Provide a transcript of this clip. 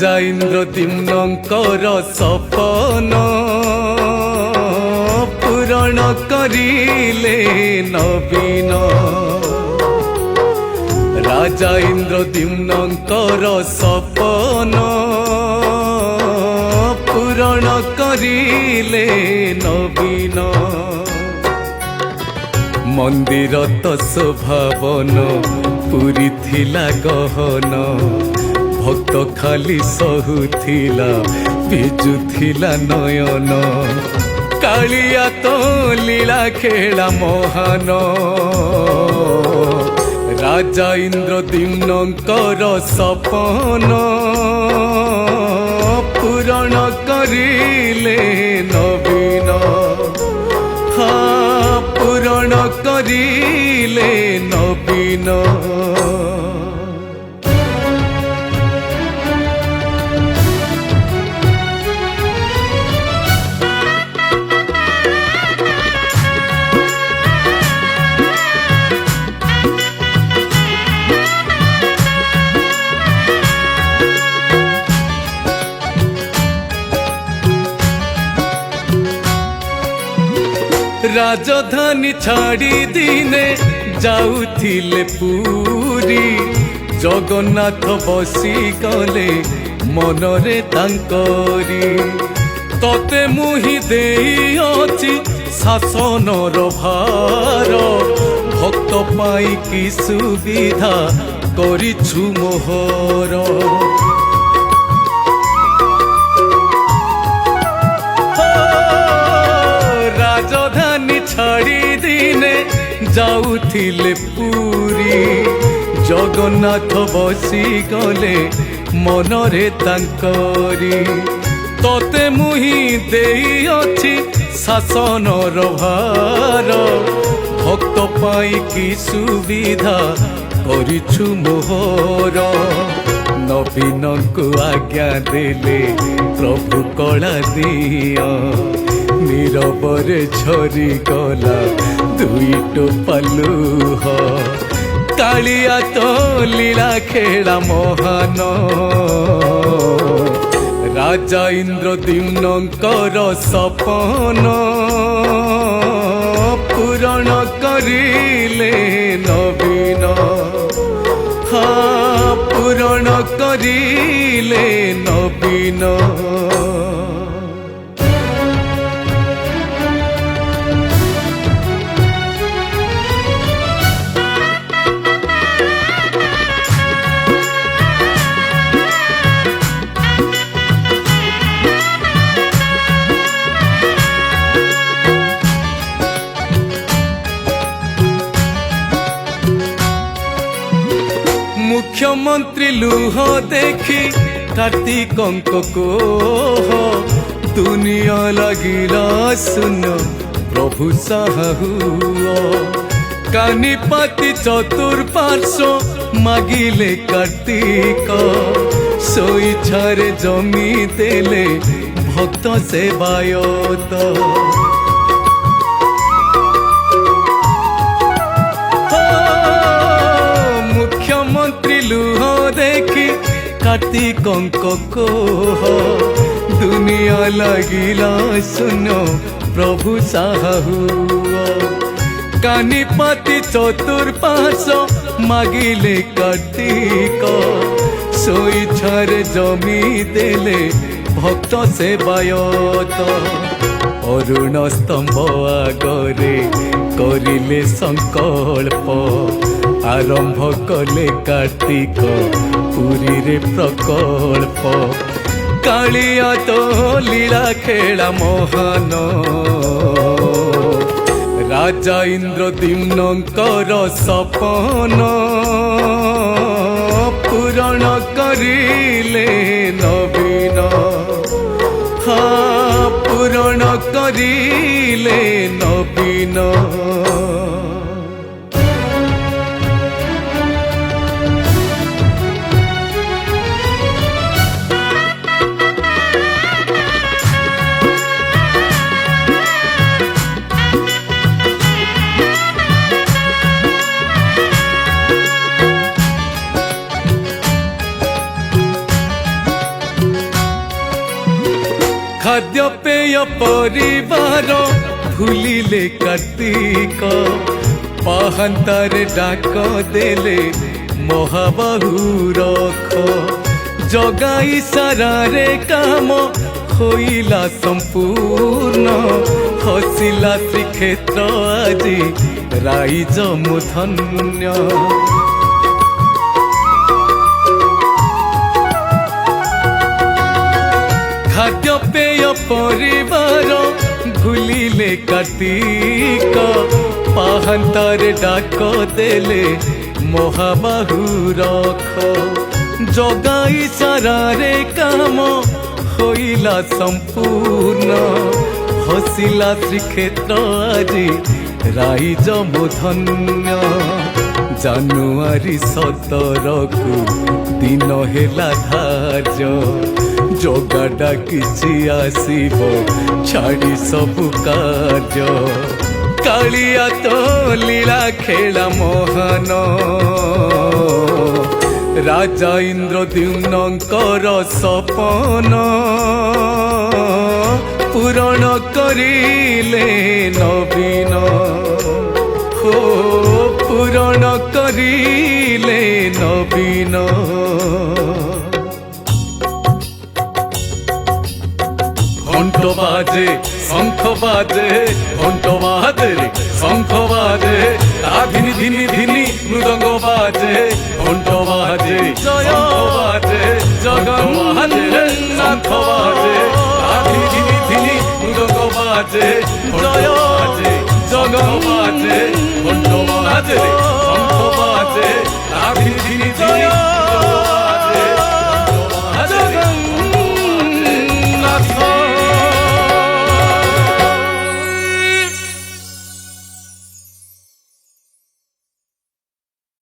राजा इंद्रद्युम्नकर सपन पूरण करिले नवीन। राजा इंद्रद्युम्नकर सपन पूरण करिले नवीन। मंदिर तो शोभावन पुरी थिला गहन, भक्त खाली सहुथिला बिजुथिला नयन। कालिया तो लीला खेला महान, राजा इंद्रद्युम्नकर सपन पूरण करिले नवीन। हाँ पूरण करिले नवीन। राजधानी छाड़ी दिने जाउथिले पुरी, जगन्नाथ बसी गले मनरे तांकरी। तते मुहि देइअछि शासनर भार, भक्त पाई कि सुविधा करिछु मोहर। राजधानी छाड़ी दिने जाउथिले पुरी, जगन्नाथ बसी गले मनरे तांकरी। तते मुहि देइअछि शासनर भार, भक्त पाई कि सुविधा करिछु मोहर। नवीन को आज्ञा देले प्रभु कला दिया, नीरबरे झरी गला दुई टोपा लुह। कालिया तो लीला खेला महान, राजा इंद्रद्युम्नकर सपन पूरण करिले नवीन। हाँ पूरण करिले नवीन। मुख्यमंत्री लुह देखी कार्तिकंक कोह, दुनिया लगिला सुन प्रभु साहुआ। कानीपाती चतुर्पार्श्व मागिले कार्तिक, सोईछारे जमी देले भक्त सेवायत। मुख्यमंत्री लुह देखी कार्तिकंक कोह, दुनिया लगिला सुन प्रभु साहुआ। कानीपाती चतुर्पार्श्व मागिले कार्तिक, सोईछारे जमी देले भक्त सेवायत। अरुण स्तंभ आगरे करिले संकल्प, आरंभ कले कार्तिक पुरी रे प्रकल्प। कालिया तो लीला खेला महान, राजा इंद्रद्युम्नकर सपन पूरण करिले नवीन। हाँ पूरण करिले नवीन। ଖାଦ୍ୟପେୟ ପରିବାର ଭୁଲିଲେ କାର୍ତ୍ତିକ ପାହାନ୍ତାରେ ଡାକ ଦେଲେ ମହାବାହୁ ରଖ ଜଗାଇ ସାରାରେ କାମ ହୋଇଲା ସମ୍ପୂର୍ଣ୍ଣ ହସିଲା ଶ୍ରୀକ୍ଷେତ୍ର ଆଜି ରାଇଜ ମୁଁ ଧନ୍ୟ ଖାଦ୍ୟପେୟ ପରିବାର ଭୁଲିଲେ କାର୍ତ୍ତିକ ପାହାନ୍ତାରେ ଡାକ ଦେଲେ ମହାବାହୁ ରଖ ଜଗାଇ ସାରାରେ କାମ ହୋଇଲା ସମ୍ପୂର୍ଣ୍ଣ ହସିଲା ଶ୍ରୀକ୍ଷେତ୍ର ଆଜି ରାଇଜ ମୋ ଧନ୍ୟ ଜାନୁଆରୀ 17 ଦିନ ହେଲା ଧାର୍ଯ୍ୟ ଜଗା ଡାକିଛି ଆସିବ ଛାଡ଼ି ସବୁ କାର୍ଯ୍ୟ କାଳିଆ ତ ଲୀଳା ଖେଳା ମହାନ ରାଜା ଇନ୍ଦ୍ରଦ୍ୟୁମ୍ନଙ୍କର ସପନ ପୂରଣ କରିଲେ ନବୀନ ହୋ ପୂରଣ କରିଲେ ନବୀନ ঘণ্ট বাজে শঙ্খ বাজে ঘণ্ট বাজে শঙ্খ বাজে ধিনি ধিনি ধিনি মৃদঙ্গ বাজে ঘণ্ট বাজে শঙ্খ বাজে জগন বাজে শঙ্খ বাজে ধিনি ধিনি ধিনি মৃদঙ্গ বাজে জয় বাজে জগন বাজে ঘণ্ট বাজে